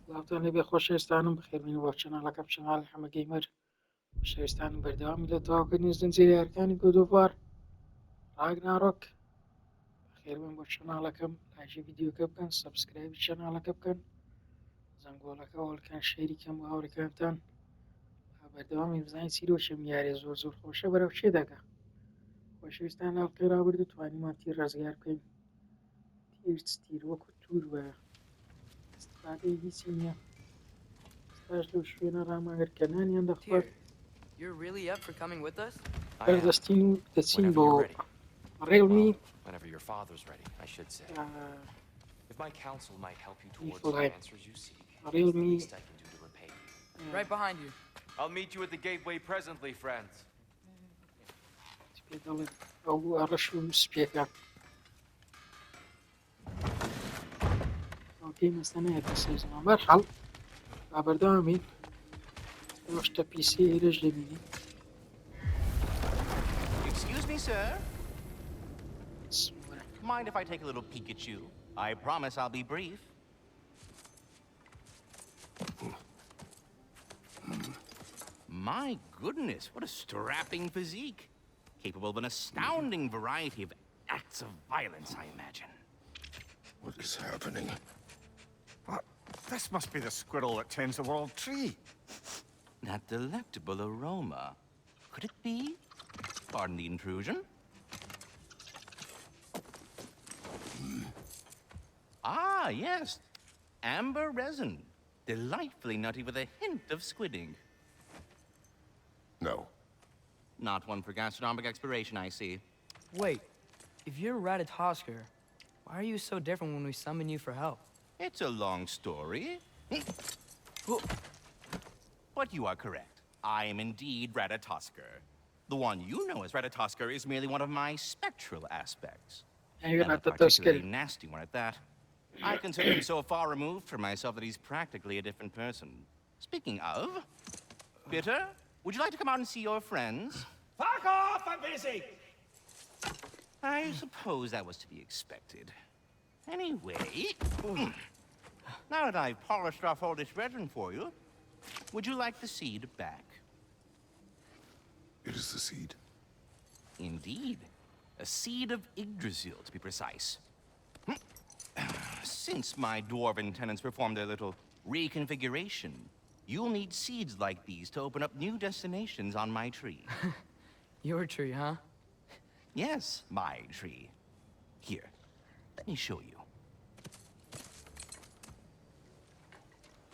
بڵاوتان لێبێ خۆشەویستانم بەخێربێن بۆ چەناڵەکەم چەناڵی هەمە گەیمەر خۆشەویستانم بەردەوامی لە تەواوکردنی زنجیرە یاریەکانی گۆدۆڤار ڕاگنارۆک بەخێربێن بۆ چەناڵەکەم لایکی ڤیدیۆکە بکەن سەبسکرایبی چەناڵەکە بکەن زەنگۆڵەکە ئەوڵکەن شێری کەم بۆ هاوڕێکانتان بەردەوامی بزانین چیرۆکێم یاریە زۆر خۆشە بەرەو چێ دەگا خۆشەویستان لە هەڵقەی ڕابردوو توانیمان تیر ڕزگار بکەین تیر وەکو توور بە استفادەی هیچی نییە استاش لەو شوێنە ڕاماگەر کەنانیان دەخوات You're really up for coming with us? بەردەستین و دەچین بۆ ڕێڵمی Whenever your father's ready, I should say. If my counsel might help you towards Equal the height. answers you seek, Real it's the me. least I can do to repay you. Right behind you. I'll meet you at the gateway presently, friends. پێدەڵێن ئەو ئەڕەش و سپێکە ئەوکەی مەستە نایە پێسێزمان بەرحەڵ با بەردەوامین ئەوە شتە پیسی ئێرەش دەبینی Excuse me, sir. Mind if I take a little peek at you? I promise I'll be brief. My goodness, what a strapping physique. Capable of an astounding variety of acts of violence, I imagine. What is happening? This must be the squirrel that tends the world tree. That delectable aroma. Could it be? Pardon the intrusion. Ah, yes. Amber resin. Delightfully nutty with a hint of squidding. No. Not one for gastronomic exploration, I see. Wait, if you're Ratatosker, why are you so different when we summon you for help? It's a long story. But you are correct. I am indeed Ratatosker. The one you know as Ratatosker is merely one of my spectral aspects. And a particularly nasty one at that. I consider him so far removed from myself that he's practically a different person. Speaking of... Bitter, would you like to come out and see your friends? Fuck off! I'm busy! I suppose that was to be expected. Anyway... Now that I've polished off all this resin for you, would you like the seed back? It is the seed. Indeed. A seed of Yggdrasil, to be precise. Since my dwarven tenants performed their little reconfiguration, you'll need seeds like these to open up new destinations on my tree. Your tree, huh? Yes, my tree. Here, let me show you.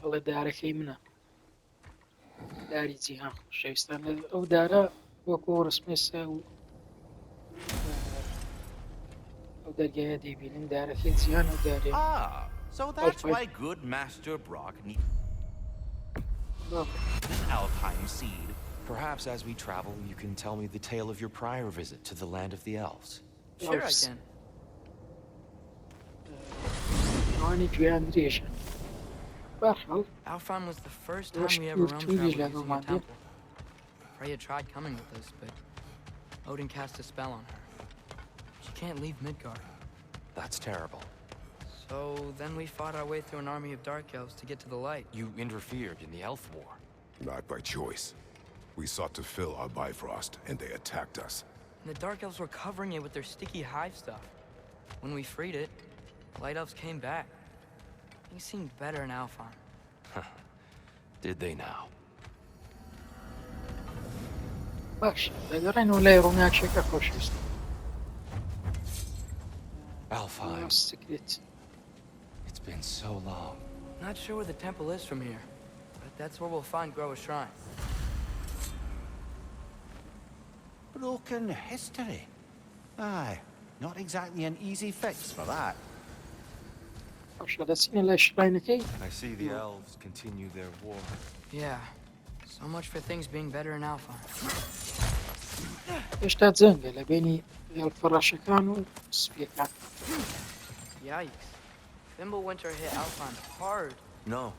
بەڵێ دارەکەی منە داری جیهان خۆشەویستان ئەو دارە وەکو ڕسمێسە و ئەو دەرگایە دەیبینین دارەکەی جیهان ئەو دارێ Ah, so that's why good Master Brock needs this Alfheim seed. Perhaps as we travel, you can tell me the tale of your prior visit to the land of the elves. Sure I can. ئەوانی گوێیان درێژە بەرحەڵ Alfheim was the first time we ever roamed travel using a temple. Freya tried coming with us, but Odin cast a spell on her. She can't leave Midgard. That's terrible. So then we fought our way through an army of dark elves to get to the light. You interfered in the elf war. Not by choice. We sought to fill our Bifrost, and they attacked us. And the dark elves were covering it with their sticky hive stuff. When we freed it, light elves came back. Things seemed better in Alfheim. Did they now? باش دەگەڕێنەوە لای ڕووناکیەکە خۆشەویست Alfheim. سکرێت It's been so long. Not sure where the temple is from here, but that's where we'll find Groa's shrine. Broken history. Aye, not exactly an easy fix for that. باشە دەچینە لای شڕاینەکەی I see the elves continue their war. Yeah, so much for things being better in Alfheim. هێشتا جەنگە لە بینی هێڵفەڕەشەکان و سپیەکان Yikes. Fimbulwinter hit Alfheim hard. No.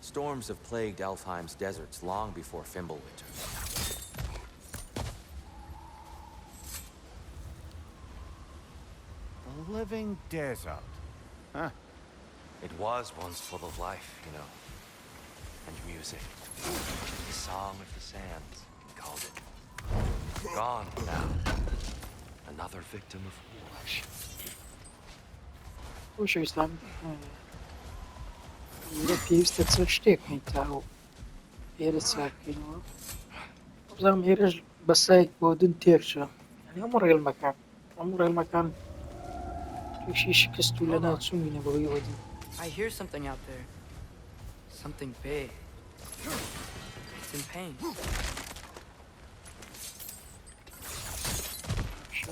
Storms have plagued Alfheim's deserts long before Fimbulwinter. The living desert. Huh. It was once full of life, you know, and music. The Song of the Sands, we called it. Gone now. Another victim of war. خۆشەویستانم لێرە پێویستە چەند شتێکین تا ئەو ئێرە چاک بکەینەوە بزانم ئێرەش بە سایت بۆ دن تێکچە هەموو ڕێڵمەکان تووشی شکست و لە ناوچوونینە بەوەی ئەوەدی I hear something out there. Something big. It's in pain.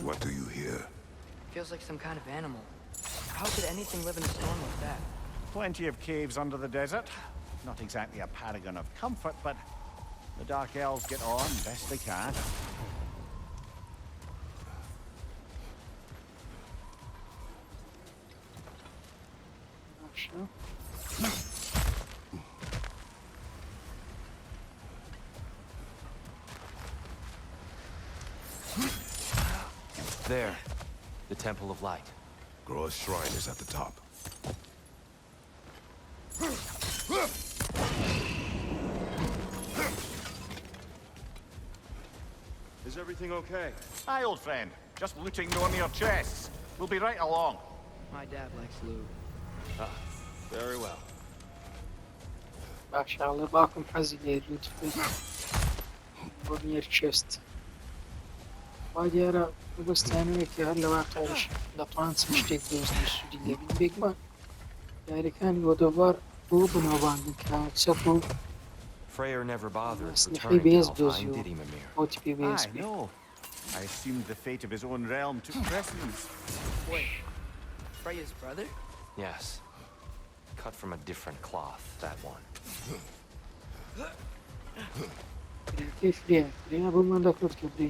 What do you hear? Feels like some kind of animal. How could anything live in a storm like that? Plenty of caves under the desert. Not exactly a paragon of comfort, but the Dark Elves get on best they can. There, the Temple of Light. Groa's shrine is at the top. Is everything okay? Aye, old friend. Just looting no near chests. We'll be right along. My dad likes loot. Very well. باشەڵە باکم حەزی لێ لوت بۆ نێر چێست وا دیارە بەستانەوەیەکی هەر لە واقعش دەتوان چ شتێک دۆزنی سوودی لێبین بێگمان یاریەکانی وەدۆڤار بۆ بنەوەباندن کە چەپ و Freyr never bothered سنەحەی returning to بەهێز Alfheim, دۆزیوە did he, Mimir? ئەوتی پێ بەهێز Aye, no. I assumed the fate of his own realm took precedence. Wait. Freya's brother? Yes. Cut from a different cloth, that one. فرێ بۆمان دەکرد کە برێ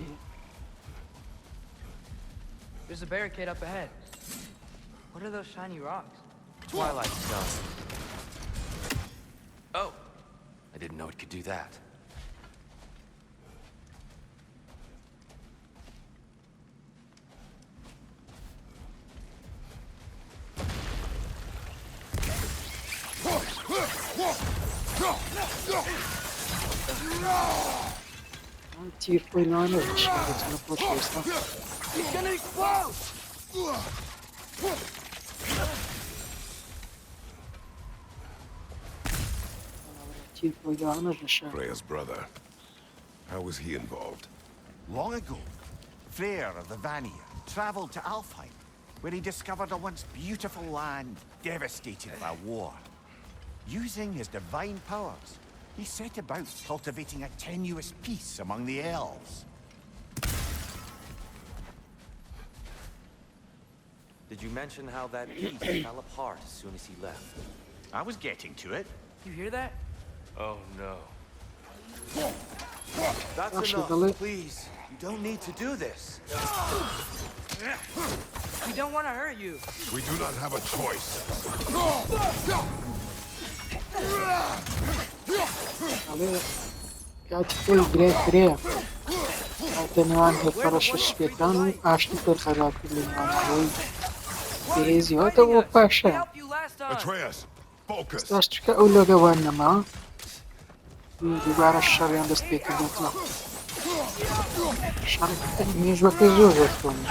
There's a barricade up ahead. What are those shiny rocks? Twilight Stone. Oh! I didn't know it could do that. تیر خۆی نانەوەشتە خۆشەویستە تیر خۆی داهانەش لە شار Freya's brother. How was he involved? Long ago, Freyr of the Vanir traveled to Alfheim, where he discovered a once beautiful land devastated by war. Using his divine powers, he set about cultivating a tenuous peace among the elves. Did you mention how that piece fell apart as soon as he left? I was getting to it. You hear that? Oh no. That's Actually, enough, please. You don't need to do this. We don't want to hurt you. We do not have a choice. ئەڵێ کاتی خۆی برێ فرێ کاتە نێوان هێفەڕەشە سوپێکان و ئاشتی پێر خەراب کرد لە نێوانەوەی بەهێزی هاتە بۆ پاشە We helped you last time. Atreus, focus. ڕاستچکە ئەو لۆگەوان نەما دووبارە شەڕیان دەست پێکردێتەوە مێژوەکەی زۆر زۆر تۆنی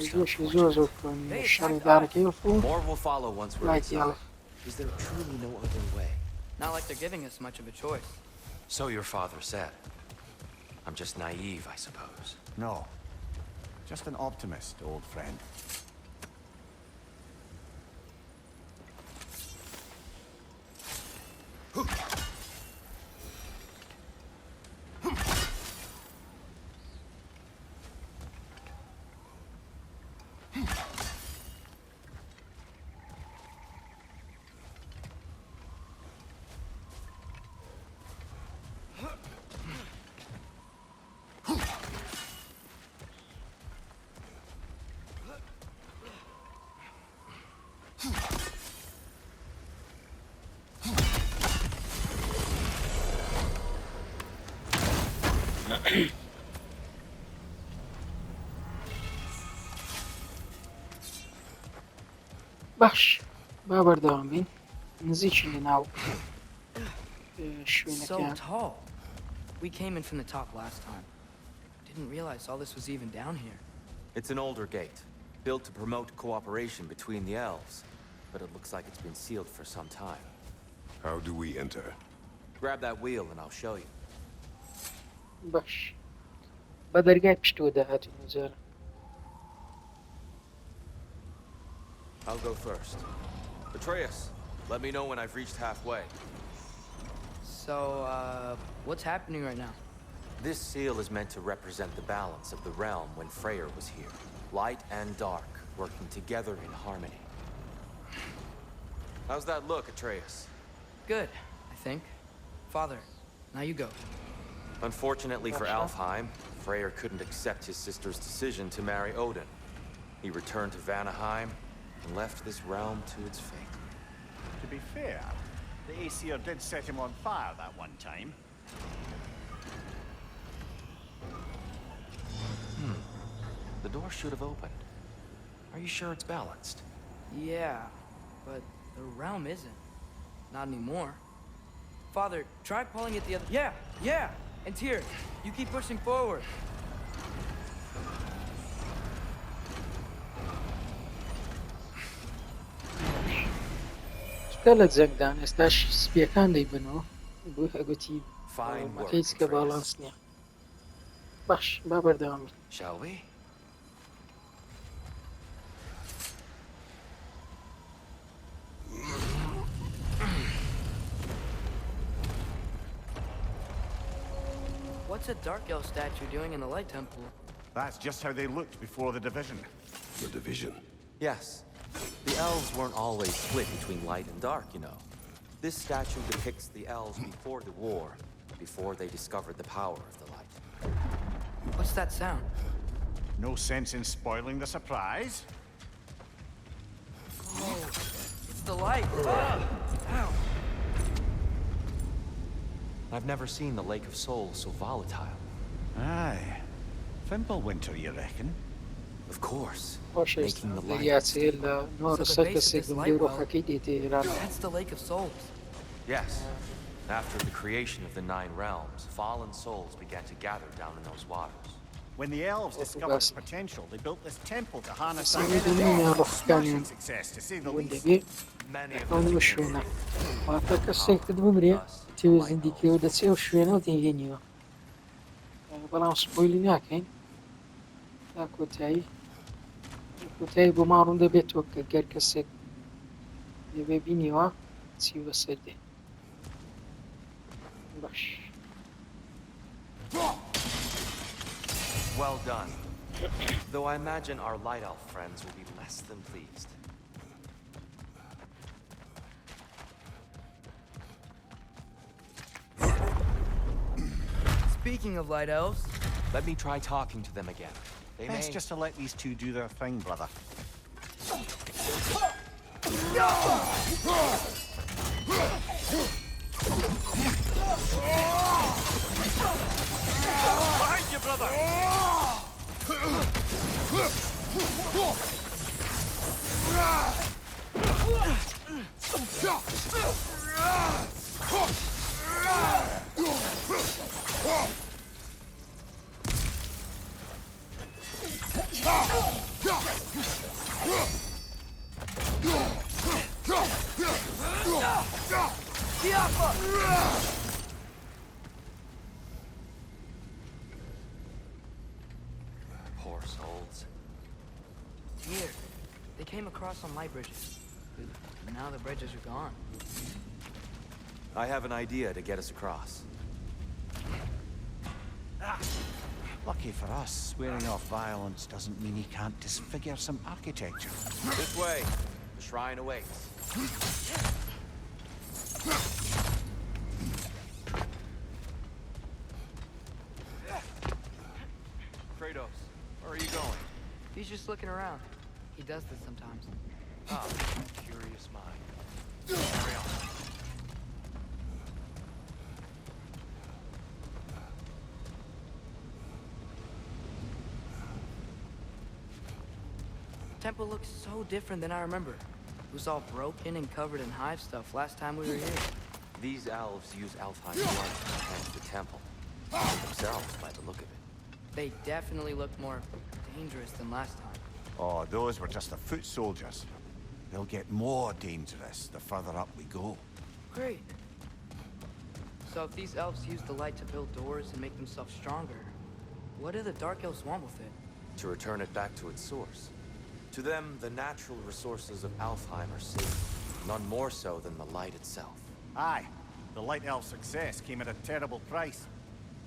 مێژوەشی زۆر زۆر تۆنی شەڕی دارەکەی وەفو More will follow once we're لایکی هەڵێ inside. Is there truly no other way? Not like they're giving us much of a choice. So your father said. I'm just naive, I suppose. No. Just an optimist, old friend. باش با بەردەوام بین نزیکی لە ناو So شوێنەکەیان tall. We came in from the top last time. Didn't realize all this was even down here. It's an older gate, built to promote cooperation between the elves, but it looks like it's been sealed for some time. How do we enter? Grab that wheel and I'll show you. باش بە دەرگای پشتەوە داهاتین جارە I'll go first. Atreus, let me know when I've reached halfway. So, what's happening right now? This seal is meant to represent the balance of the realm when Freyr was here. Light and dark, working together in harmony. How's that look, Atreus? Good, I think. Father, now you go. Unfortunately for Alfheim, Freyr couldn't accept his sister's decision to marry Odin. He returned to Vanaheim and left this realm to its fate. To be fair, the Aesir did set him on fire that one time. The door should have opened. Are you sure it's balanced? Yeah, but the realm isn't. Not anymore. Father, try pulling it the other... Yeah! And here, you keep pushing forward. شتە لە جەنگدان ئێستاش سپیەکان دەیبنەوە بۆ هەگوتی Fine work, هیچ کە Atreus. باڵانس نییە باش با بەردەوام بین Shall we? What's a dark elf statue doing in the light temple? That's just how they looked before the division. The division. Yes. The elves weren't always split between light and dark, you know. This statue depicts the elves before the war, before they discovered the power of the light. What's that sound? No sense in spoiling the surprise. Oh, it's the light. Ow. I've never seen the Lake of Souls so volatile. Aye. Fimbulwinter, you reckon? Of course. خۆشەویستان Making the light. دەریاچێ لە نۆ So the ڕسەر base of کەسێک this لێ light well, ڕۆخەکەی دێتێ ئێران that's the Lake of Souls. Yes. After the creation of the Nine Realms, fallen souls began to gather down in those waters. When the elves discovered its potential, they built this temple to harness that سەمی energy. دنیا ڕۆخەکانیان Smashing success, to say the بۆ least. دەبێ Many of ئەوە them شوێنە واتە کەسێکت بمرێ تێوە زیندیکەوە دەچێ و شوێنە و دەیهێنیوە بەڵام سپۆیلی ناکەین تا کۆتایی بۆ ماڕوون دەبێتەوە کە گەر کەسێک دەبێ بینیوە چی بەسەر دێ باش Well done. Though I imagine our light elf friends will be less than pleased. Speaking of light elves, Let me try talking to them again. They Best may... just to let these two do their thing, brother. Behind you, brother! Poor souls. here, they came across some light bridges. But now the bridges are gone. I have an idea to get us across. Lucky for us, swearing off violence doesn't mean he can't disfigure some architecture. This way. The shrine awaits. Kratos, where are you going? He's just looking around. He does this sometimes. Ah, curious mind. Carry on. Temple looks so different than I remember. It was all broken and covered in hive stuff last time we were here. These elves use Alfheim blood to enhance the temple. Themselves, by the look of it. They definitely look more dangerous than last time. Oh, those were just the foot soldiers. They'll get more dangerous the further up we go. Great. So if these elves use the light to build doors and make themselves stronger, what do the Dark Elves want with it? To return it back to its source. To them, the natural resources of Alfheim are safe, none more so than the light itself. Aye, the Light Elf success came at a terrible price.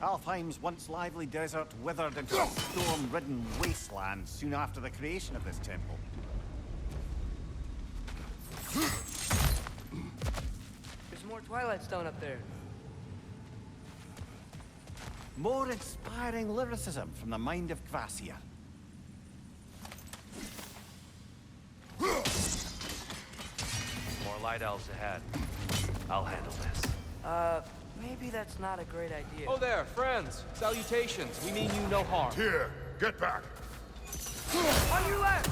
Alfheim's once lively desert withered into a storm-ridden wasteland soon after the creation of this temple. There's more Twilight Stone up there. More inspiring lyricism from the mind of Kvasir. More light elves ahead. I'll handle this. Maybe that's not a great idea. Oh there, friends. Salutations. We mean you no harm. Here, get back. On your left!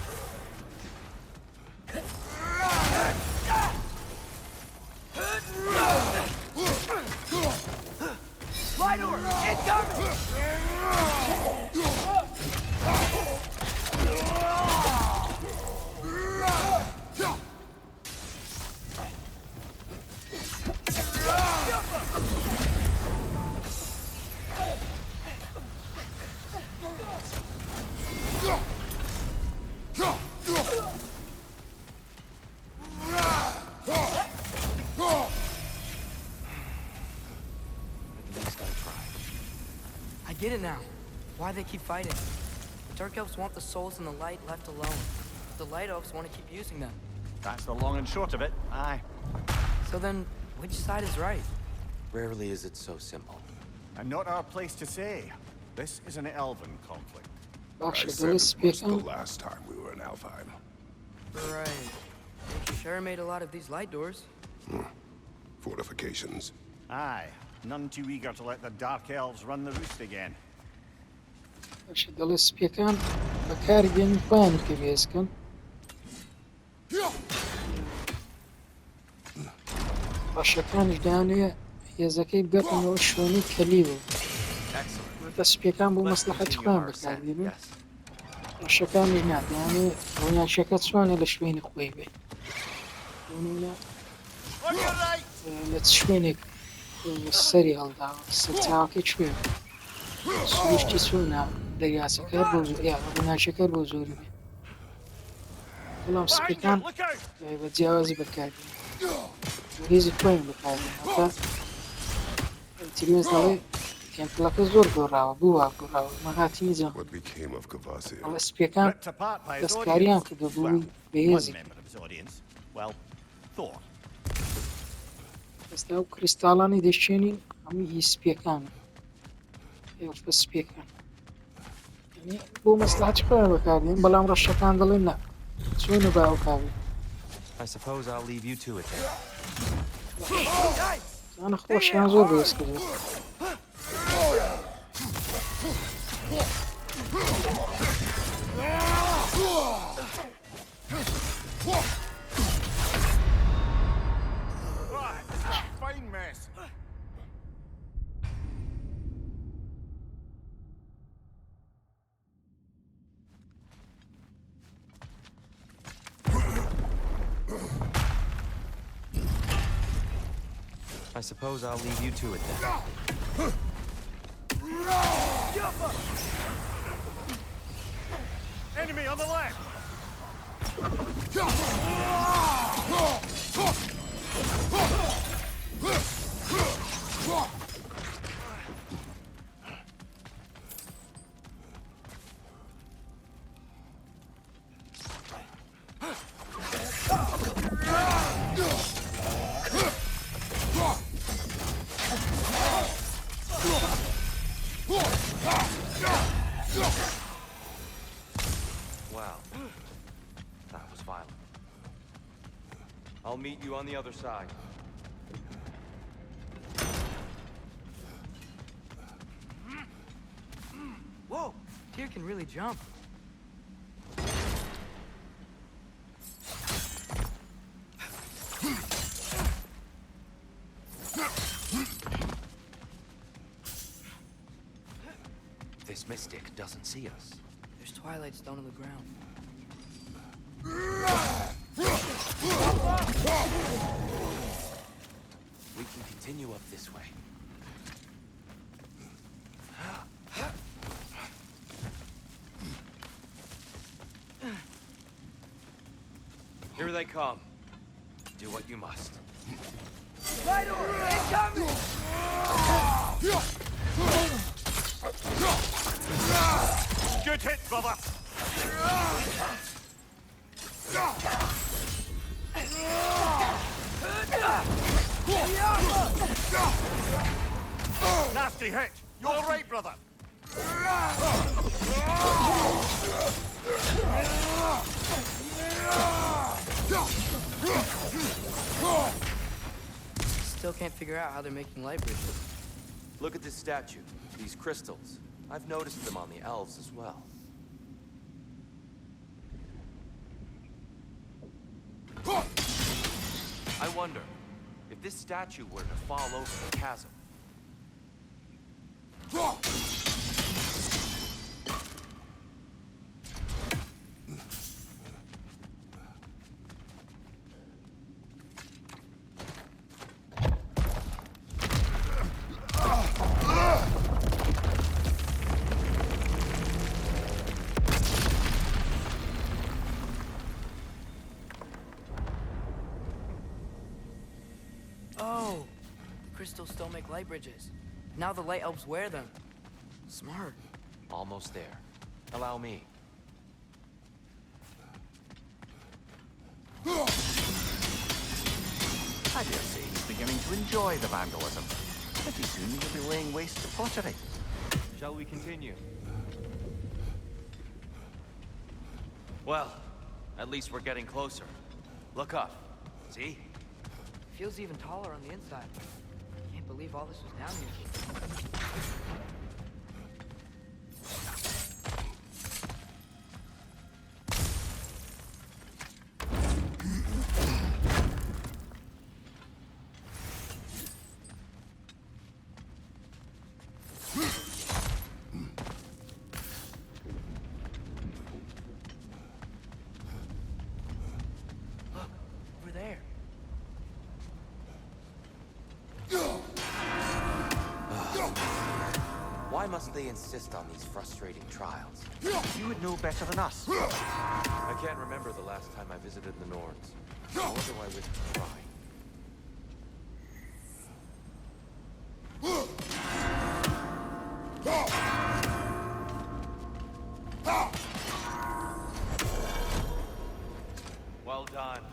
Light door! Incoming! I get it now. Why they keep fighting. The Dark Elves want the souls in the light left alone. The Light Elves want to keep using them. That's the long and short of it, aye. So then, which side is right? Rarely is it so simple. And not our place to say. This is an elven conflict. I said it was the last time we were in Alfheim. Right. They sure made a lot of these light doors. Fortifications. Aye, none too eager to let the Dark Elves run the roost again. باشه دڵی سپیەکان بەکاربێنن خۆیان کە بێزکەن ڕەشەکانیش دەیانەوێ هێزەکەی بگەڕنەوە شوێنەی کەلی بوو واتە سپیەکان بۆ مەسلحەتی خۆیان بەکاربێنن ڕەشەکانیش نا دەیانەوێ ڕۆنیاشەکە چۆنە لە شوێنی خۆی بێ لە چ شوێنێک سەری هەڵداوە سەرچاوەکەی کوێ سروشتی چۆنە دەریاسەکە بۆ ڕۆنیاشەکە بۆ زۆری بێ بەڵام سپیەکان بە جیاوازی بەکاربێنن هێزی خۆیان بەکاربێنن تریمز دەڵێ تێمپڵەکە زۆر گۆڕاوە بووە گۆڕاوە مەهاتی نزە ئەڵە سپیەکان دەستکاریان کردو بوو بە هێزی ئێستا و کریستاڵانی دەشێنین هەمووی هی سپیەکانە بە سپیەکان بۆ مەسلحەتی خۆیان بەکاربێنن بەڵام ڕەشەکان دەڵێن نا چۆنە باوکاوی I suppose I'll leave you to it then. زانە خۆشیان زۆر بەهێز کردو Fine mess. I suppose I'll leave you to it then. Enemy on the left. Wow. That was violent. I'll meet you on the other side. Whoa! Tyr can really jump. this mystic doesn't see us. There's twilight stone on the ground. We can continue up this way. Here they come. Do what you must. Right over! Incoming! Good hit, brother! Nasty hit! You all right, brother? Still can't figure out how they're making light bridges. Look at this statue. These crystals. I've noticed them on the elves as well. I wonder, if this statue were to fall over the chasm. Oh! Crystals still make light bridges. Now the light elves wear them. Smart. Almost there. Allow me. I dare say he's beginning to enjoy the vandalism. Pretty soon he'll be laying waste to pottery. Shall we continue? Well, at least we're getting closer. Look up. See? Feels even taller on the inside. Can't believe all this was down here. Look, over there. Why must they insist on these frustrating trials? You would know better than us. I can't remember the last time I visited the Nords. Nor do I wish to try. Well done.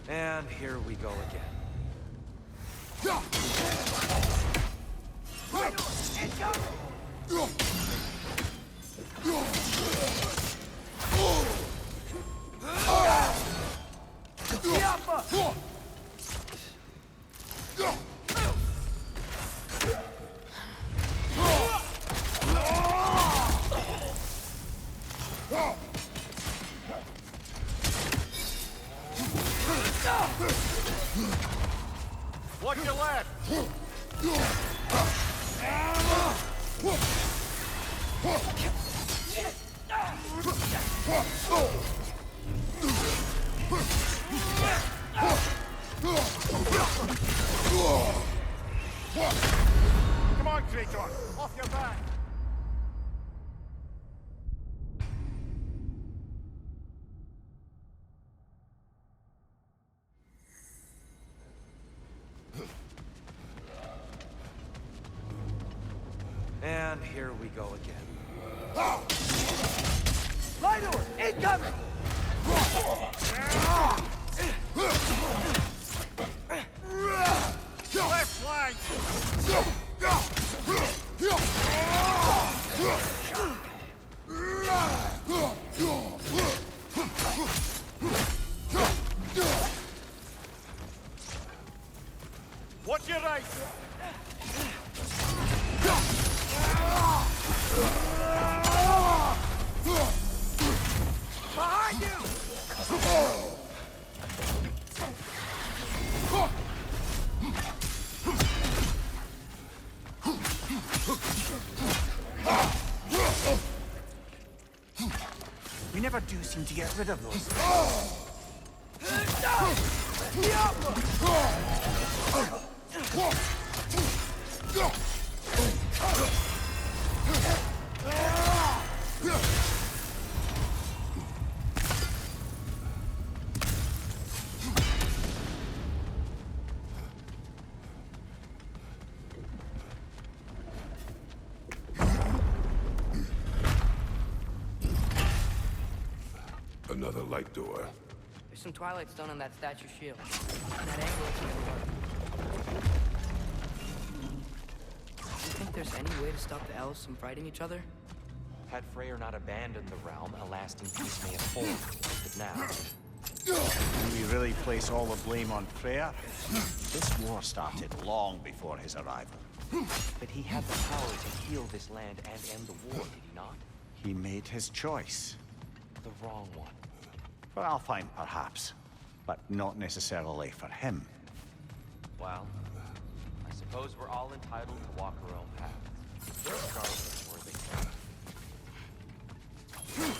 And here we go again. Watch your left! Come on, Traitor! Off your back! And here we go again. Light door! Incoming! Left flank! Watch your right! Behind We never do seem to get rid of those. Another light door. There's some twilight stone on that statue shield. And that angle is gonna work. Do you think there's any way to stop the elves from fighting each other? Had Freyr not abandoned the realm, a lasting peace may have formed. But now, Can we really place all the blame on Freyr? This war started long before his arrival. but he had the power to heal this land and end the war, did he not? He made his choice. The wrong one. For Alfheim, perhaps, but not necessarily for him. Well, I suppose we're all entitled to walk our own paths, regardless of where they go.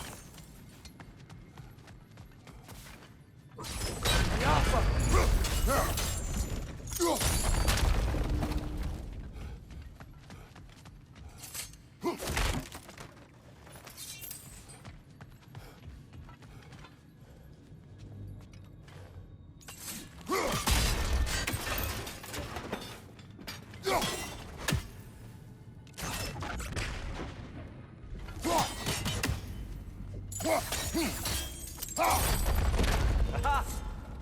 Aha!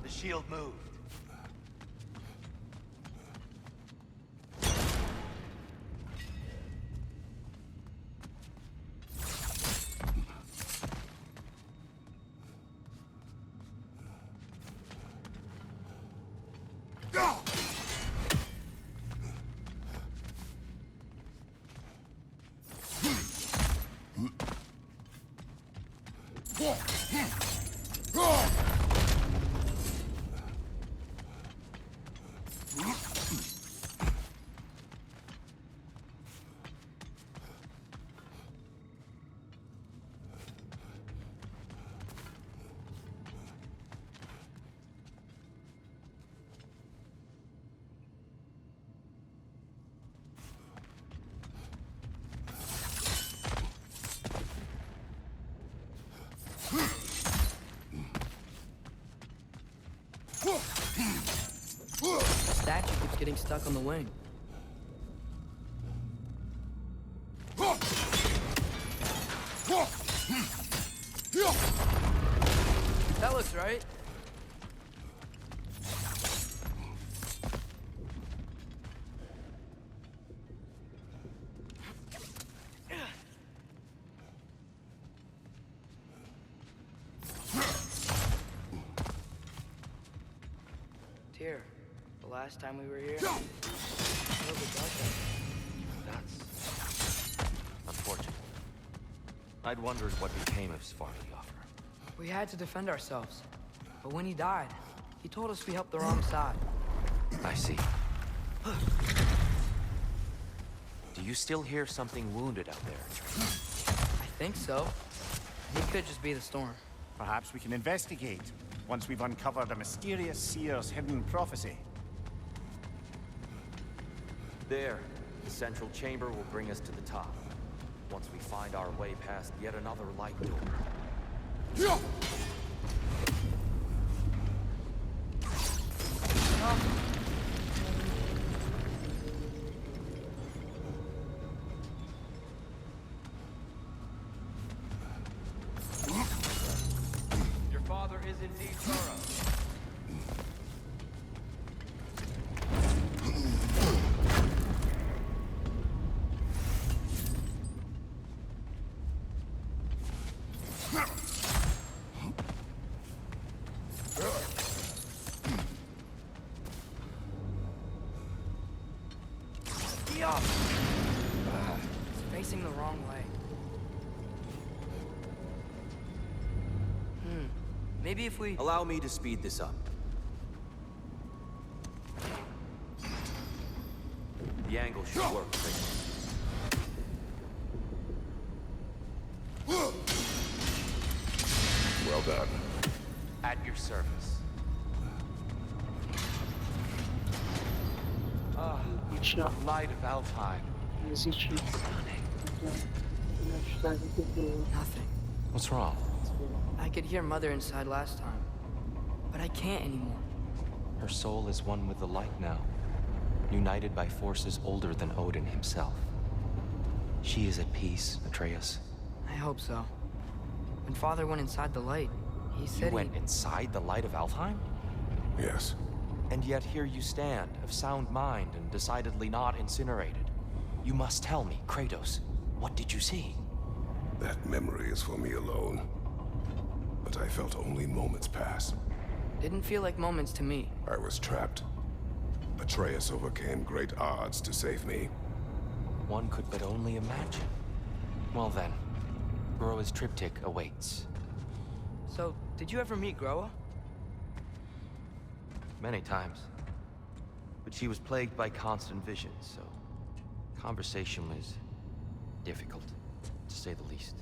The shield moved. The statue keeps getting stuck on the wing. That looks right. Here, the last time we were here. That's unfortunate. I'd wondered what became of Svartalfur. We had to defend ourselves. But when he died, he told us we helped the wrong side. I see. Do you still hear something wounded out there? I think so. It could just be the storm. Perhaps we can investigate, once we've uncovered a mysterious seer's hidden prophecy. There. The central chamber will bring us to the top. Once we find our way past yet another light door. Your father is indeed thorough. It's facing the wrong way. Maybe if we... Allow me to speed this up. The angle should work. Well done. At your service. Light of Alfheim. Nothing. What's wrong? I could hear Mother inside last time, but I can't anymore. Her soul is one with the light now, united by forces older than Odin himself. She is at peace, Atreus. I hope so. When Father went inside the light, he said You went inside the light of Alfheim? Yes. And yet here you stand, of sound mind and decidedly not incinerated. You must tell me, Kratos, what did you see? That memory is for me alone. But I felt only moments pass. Didn't feel like moments to me. I was trapped. Atreus overcame great odds to save me. One could but only imagine. Well then, Groa's triptych awaits. So, did you ever meet Groa? Many times. But she was plagued by constant visions, so conversation was difficult, to say the least.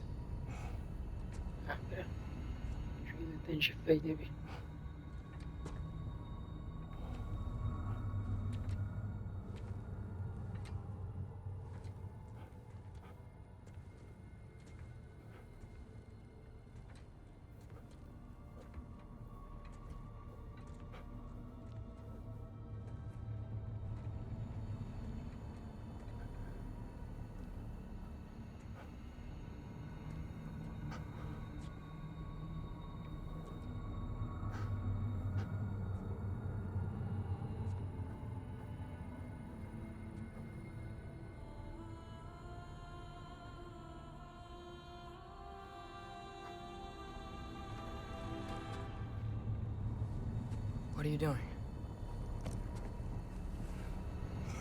What are you doing?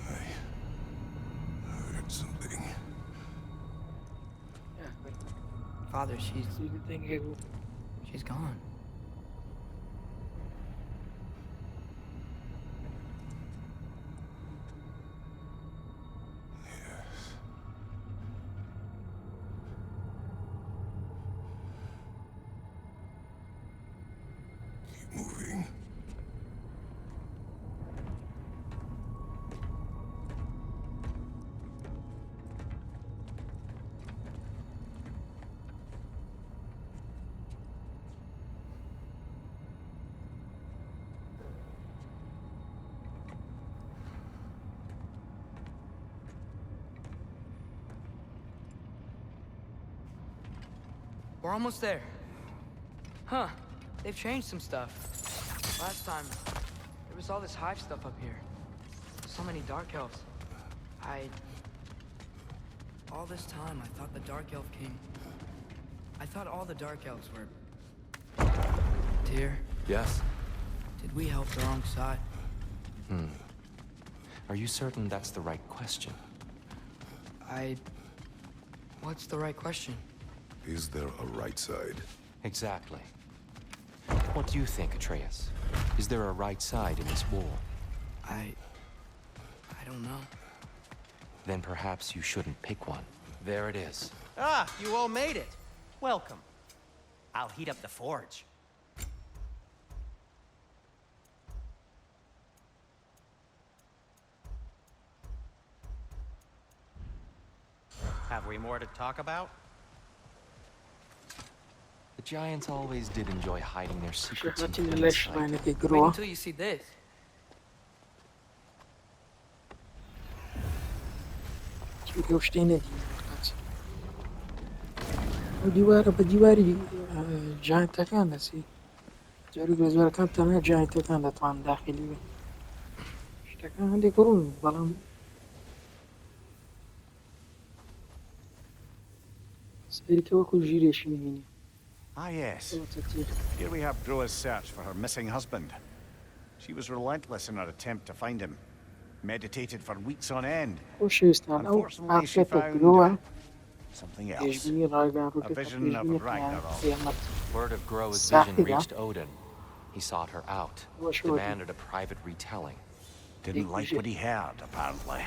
I heard something. Father, she's gone. Moving. We're almost there. Huh. They've changed some stuff. Last time, there was all this hive stuff up here. So many dark elves. All this time, I thought the Dark Elf King... I thought all the Dark Elves were... Tyr, Yes? did we help the wrong side? Are you certain that's the right question? What's the right question? Is there a right side? Exactly. What do you think, Atreus? Is there a right side in this war? I don't know. Then perhaps you shouldn't pick one. There it is. Ah, you all made it. Welcome. I'll heat up the forge. Have we more to talk about? The giants always did enjoy hiding their secrets in شغلتي plain ليش sight. معنا Wait كجروة until you see this. گەوشتێنە دیوارە بە دیواری جایتەکان دەسی جاری گۆزوارەکان تەنها جایتەکان دەتوان داخلی بێ شتەکان هەندێک ڕوون بەڵام سپێریکە وەکو ژیرێکی میبینی. Ah, yes. Here we have Groa's search for her missing husband. She was relentless in her attempt to find him. Meditated for weeks on end. خۆشەویستان ئەو Unfortunately, she ئافرەتە found... گرۆوە Something else. پێشبینی ڕاگەنڕووکە A vision of Ragnarok. قیامەت Word of Groa's Sahira. vision reached Odin. He sought her out, What's Odin? demanded a private retelling. Didn't like what he heard, apparently.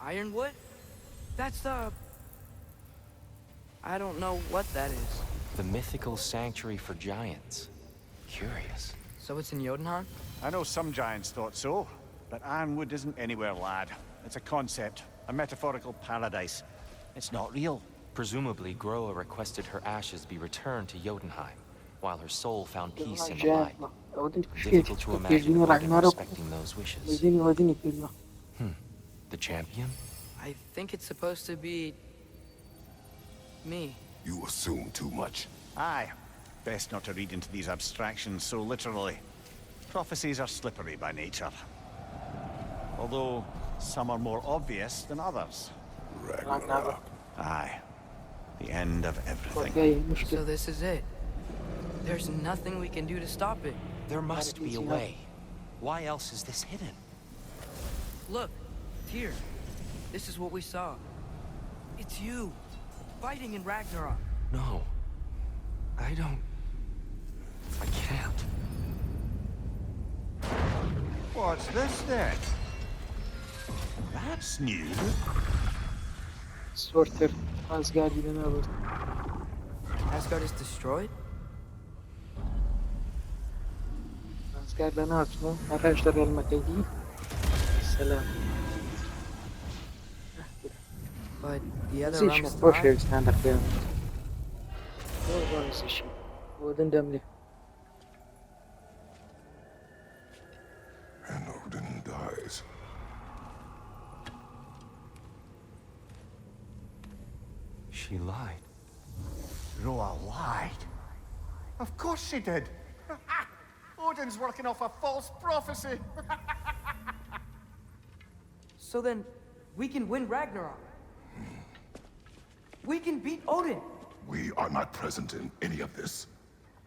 Ironwood? That's the... I don't know what that is. The mythical sanctuary for giants. Curious. So it's in Jotunheim? I know some giants thought so, but Ironwood isn't anywhere, lad. It's a concept, a metaphorical paradise. It's not real. Presumably, Groa requested her ashes be returned to Jotunheim, while her soul found peace in the light. Difficult to imagine Odin respecting those wishes. The champion? I think it's supposed to be... me. You assume too much. Aye. Best not to read into these abstractions so literally. Prophecies are slippery by nature. Although, some are more obvious than others. Ragnarok. Aye. The end of everything. So this is it. There's nothing we can do to stop it. There must be a way. Why else is this hidden? Look, here. This is what we saw. It's you, fighting in Ragnarok. No. I don't... I can't. What's this then? That's new. سورتر ئازگاری لەناوت Asgard is destroyed? ئازگار لەناوچنە هەڕێژ لە ڕێڵمەکەیدی سەلام But the other زیشە realms خۆش thrive. هێویستان لە قیامەت زیشی بۆدن دەملێ And Odin dies. She lied. Roa lied. Of course she did. Odin's working off a false prophecy. So then, we can win Ragnarok. We can beat Odin. We are not present in any of this.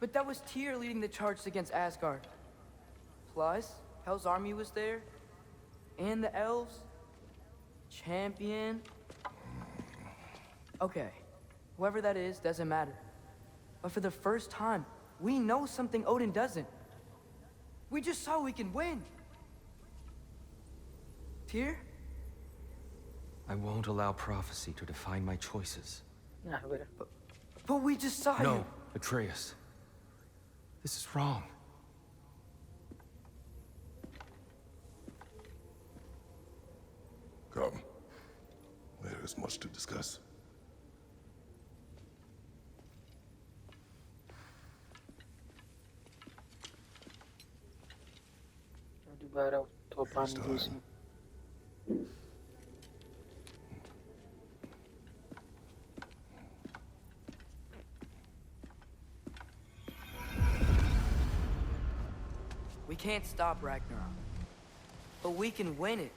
But that was Tyr leading the charge against Asgard. Plus, Hell's army was there. And the elves. Champion. Okay. Whoever that is doesn't matter. But for the first time, we know something Odin doesn't. We just saw we can win. Tyr? I won't allow prophecy to define my choices. But we just saw you. No, Atreus. This is wrong. Come. There is much to discuss. دووبارە تۆپانی دۆزین We can't stop Ragnarok. But we can win it.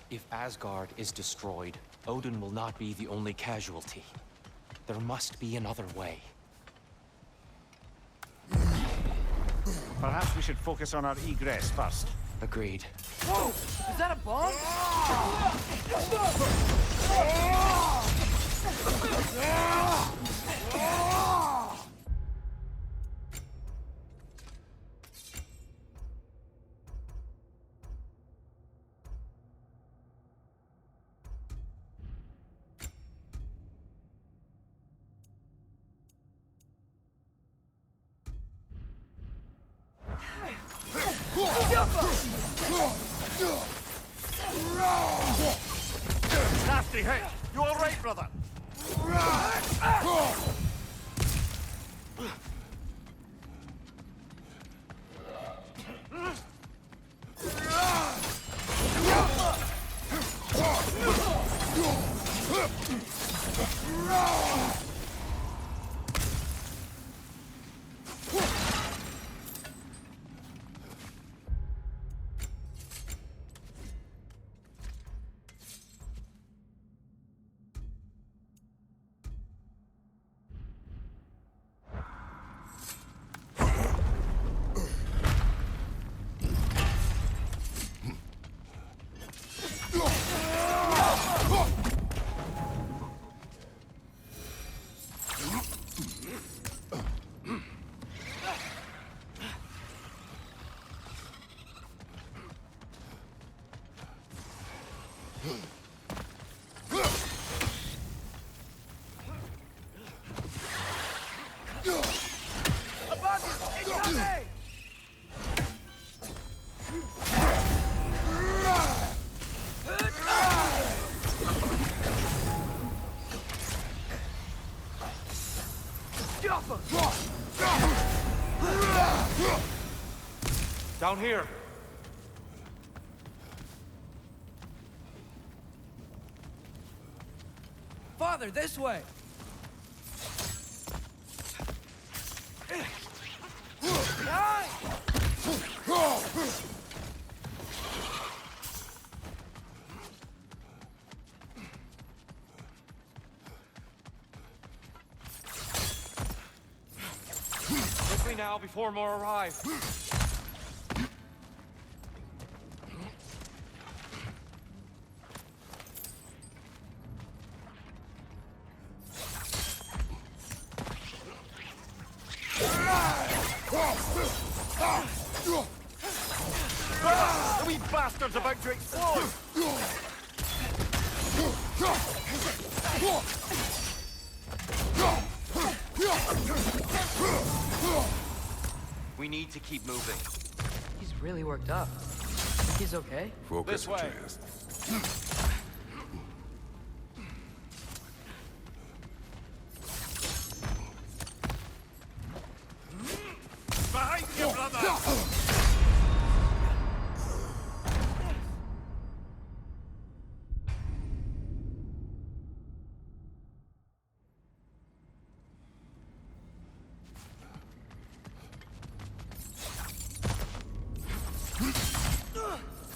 If Asgard is destroyed, Odin will not be the only casualty. There must be another way. Perhaps we should focus on our egress first. Agreed. Whoa! Is that a bomb? Nasty hit! You all right, brother? Above you! Incoming! Down here. Father, this way! Quickly now before more arrive. The wee bastard's about to explode! We need to keep moving. He's really worked up. Think he's okay? Focus, This way. Chast. Behind you, brother!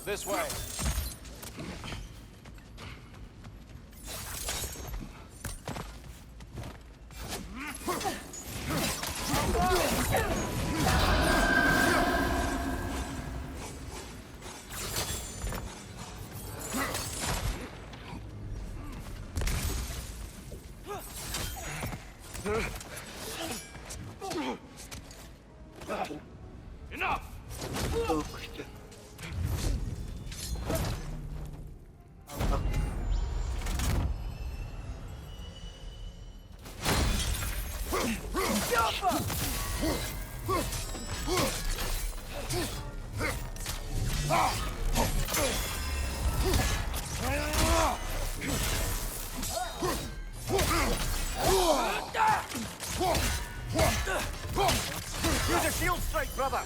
This way. Enough! Use a shield strike, brother!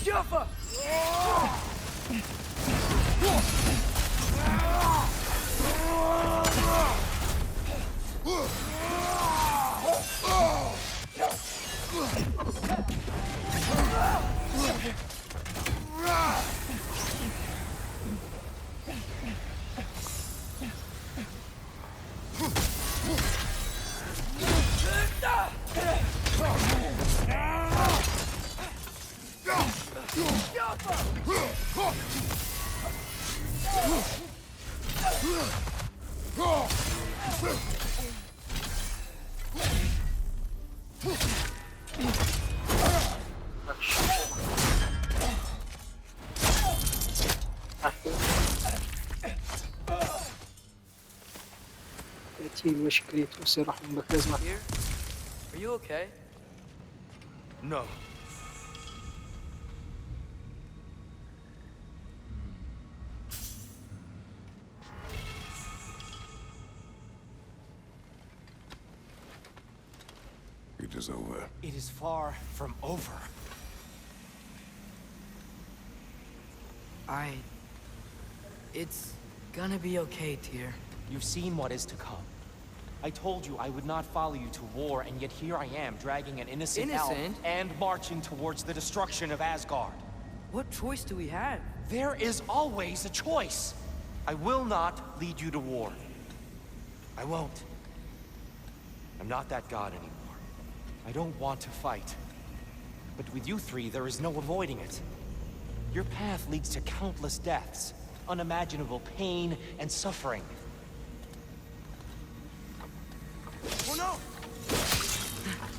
Jumper! مشكلة وصير راح نركز معك. Here? Are you okay? No. It is over. It is far from over. It's gonna be okay, Tyr. You've seen what is to come. I told you I would not follow you to war, and yet here I am, dragging an innocent elf and marching towards the destruction of Asgard. What choice do we have? There is always a choice. I will not lead you to war. I won't. I'm not that god anymore. I don't want to fight. But with you three, there is no avoiding it. Your path leads to countless deaths, unimaginable pain and suffering. Oh no!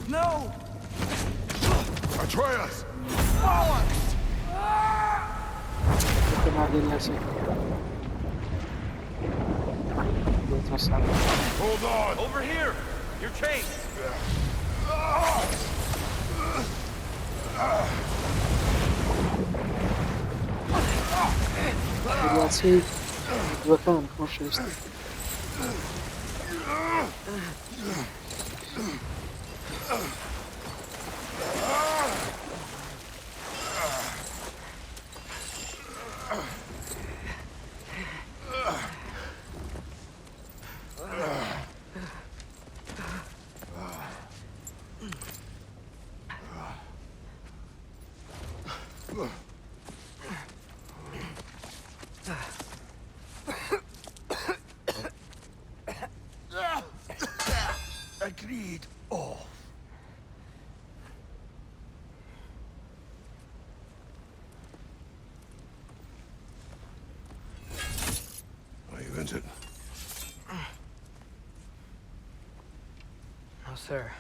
No! Atreus! Hold on! Over here! You're chased! دەکەمەوە خۆشەویستان. Agreed. Oh. Are you injured? No, sir.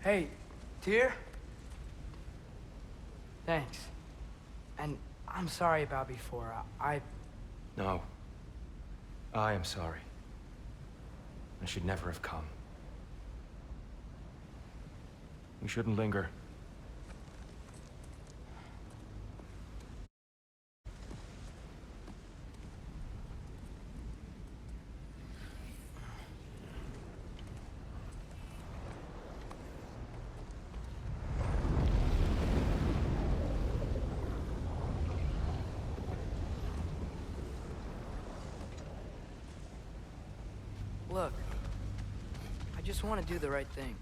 Hey, Tyr? Thanks. And I'm sorry about before. No. I am sorry. I should never have come. We shouldn't linger. Look, I just want to do the right thing.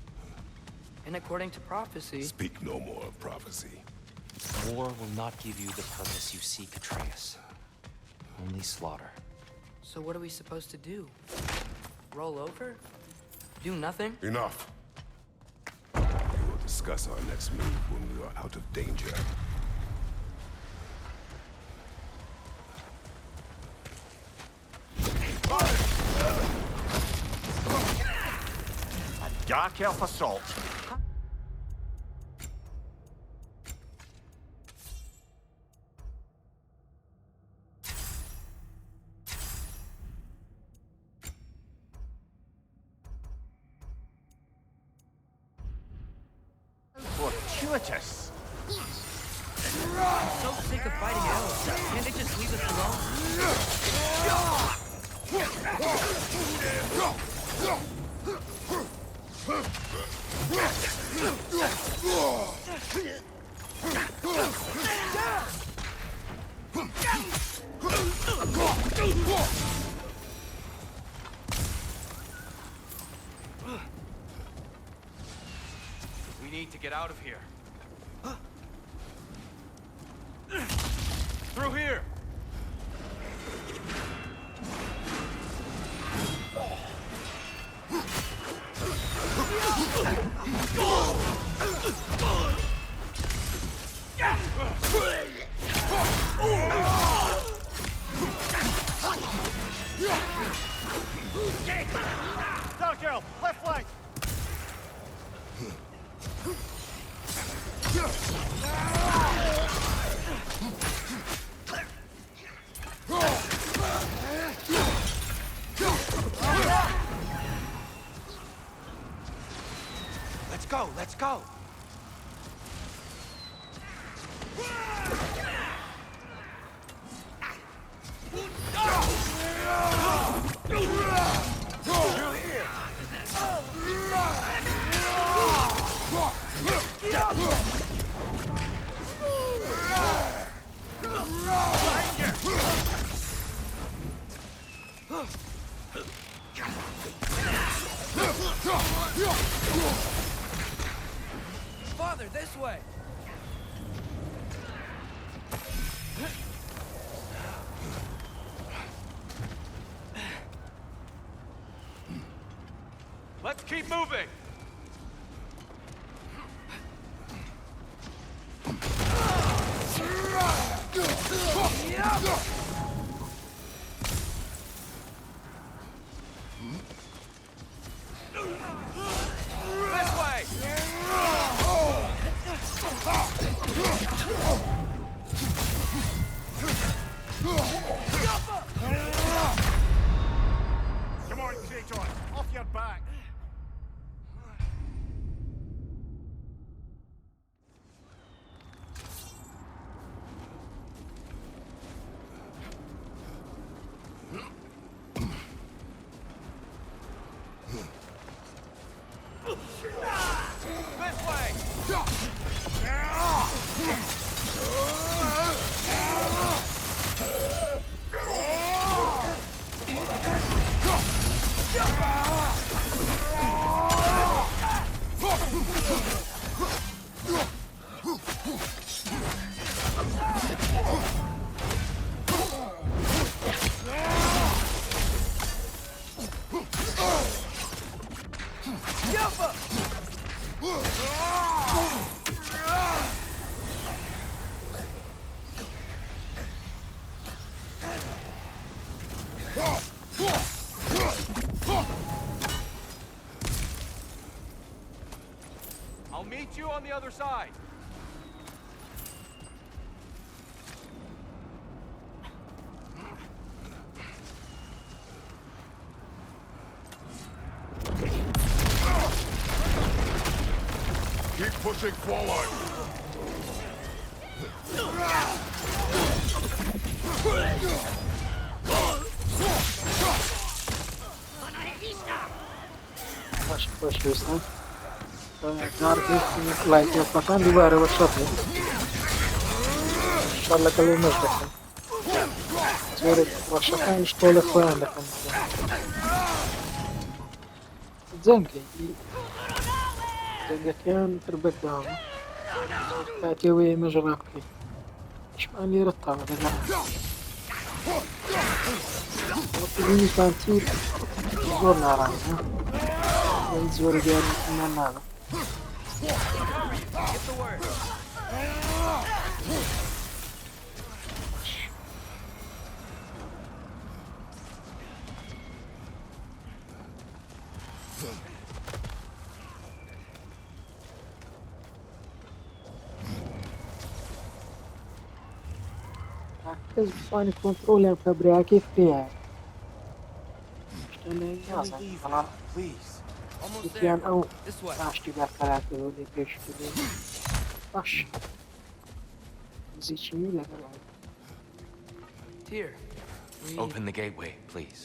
And according to prophecy... Speak no more of prophecy. War will not give you the purpose you seek, Atreus. Only slaughter. So what are we supposed to do? Roll over? Do nothing? Enough. We will discuss our next move when we are out of danger. Dark elf assault. Fortuitous. I'm so sick of fighting elves. Can't they just leave us alone? We need to get out of here. Through here! Dark elf, left flank. Let's go, let's go! Father, this way! Keep moving! This way! Come on, Kratos, off your back. This way! I'll meet you on the other side. Keep pushing forward. خۆشەویستان لایکەکان دووبارە بە شەڕ شەڕەکە لێ مەش دەکەن جۆرێک ڕەشەکانیش تۆ لە خۆیان دەکەن جەنگەکەیان تر بەرداوە کاتێوە ئێمەش ڕابکەین شمان لێرە تاوە دەگەن وەکوینیتان تیر زۆر ناڕانە زۆر دیارمان ناوە کەس بتوانێت کۆنتڕۆلیان بکە برایەکەی فرێیە یان ئەو پاشتی بەرقەرارکردەوە لێ پێشکردێ باش نزیکینی لەگەڵ Here. Open the gateway, please.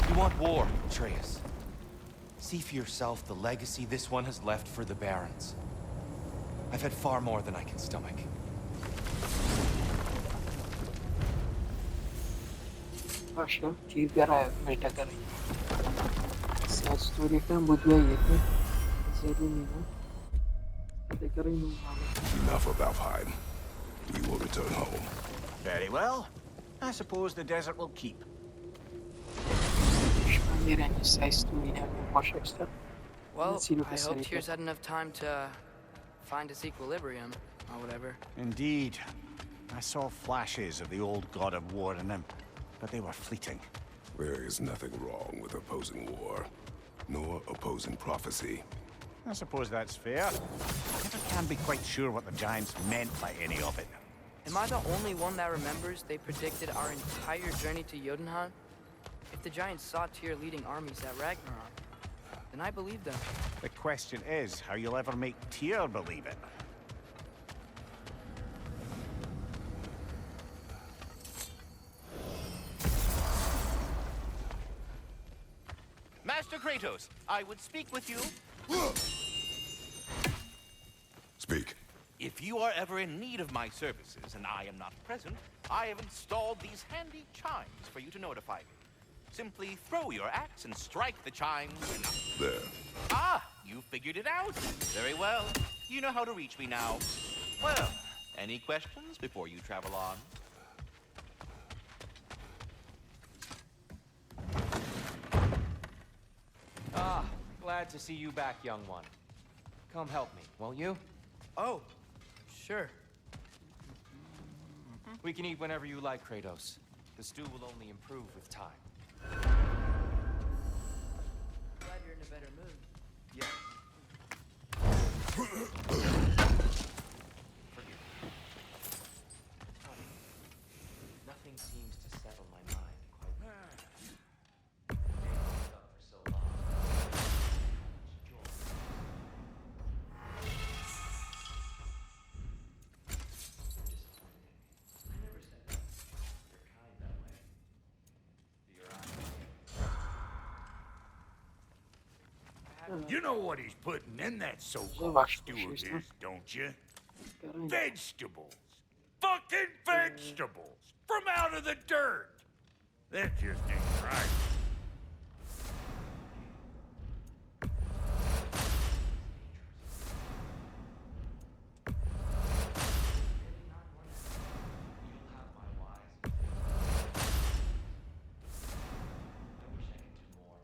You want war, Atreus. See for yourself the legacy this one has left for the Barons. I've had far more than I can stomach. باشە تیرگەڕایە مێردەگەڕی ساتۆریەکان بۆ دوای یەکە زەرونینە دەگەڕین و Enough of Alfheim. We will return home. Very well. I suppose the desert will keep. شمان لێرانی سایستۆرینە خۆشەویستە Well, I hope Tyr's had enough time to find its equilibrium, or whatever. Indeed. I saw flashes of the old god of war in him, but they were fleeting. There is nothing wrong with opposing war, nor opposing prophecy. I suppose that's fair. I never can be quite sure what the giants meant by any of it. Am I the only one that remembers they predicted our entire journey to Jotunheim? If the giants saw Tyr leading armies at Ragnarok, then I believe them. The question is how you'll ever make Tyr believe it. Master Kratos, I would speak with you. Speak. If you are ever in need of my services and I am not present, I have installed these handy chimes for you to notify me. Simply throw your axe and strike the chimes enough. There. Ah, you figured it out. Very well. You know how to reach me now. Well, any questions before you travel on? Ah, glad to see you back, young one. Come help me, won't you? Oh, sure. We can eat whenever you like, Kratos. The stew will only improve with time. Glad you're in a better mood. Yeah. Forgive me. Honey, nothing seems to settle my mind quite right. Being locked up for so long. How much joy. I never said that. You're kind that way. Your eyes. You know what he's putting in that so-called stew of his, don't you? Vegetables. Fucking vegetables! From out of the dirt! That just ain't right. You'll have my wise. I wish I could do more.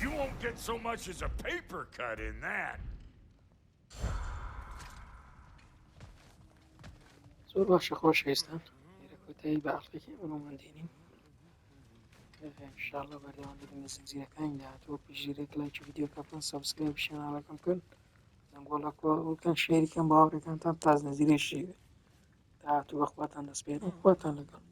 You won't get so much as a paper cut in that. زۆر باشە خۆشەویستان لێرە کۆتایی بە ئەڵلقێکی ئەومان دێنین ئینشاڵڵا بەردەوام بێتین لە زنجیرەکانی داهاتوە پشتگیریت لایکی ڤیدیۆکە بکەن سەبسکرایب چێناڵەکەم بکەن دەنگۆڵەکە بکەن شێریکەن بە هاوڕێکانتان تا زنجیرەی شێوێ داهاتوو بەخواتان دەسپێرم خواتان لەگەڵ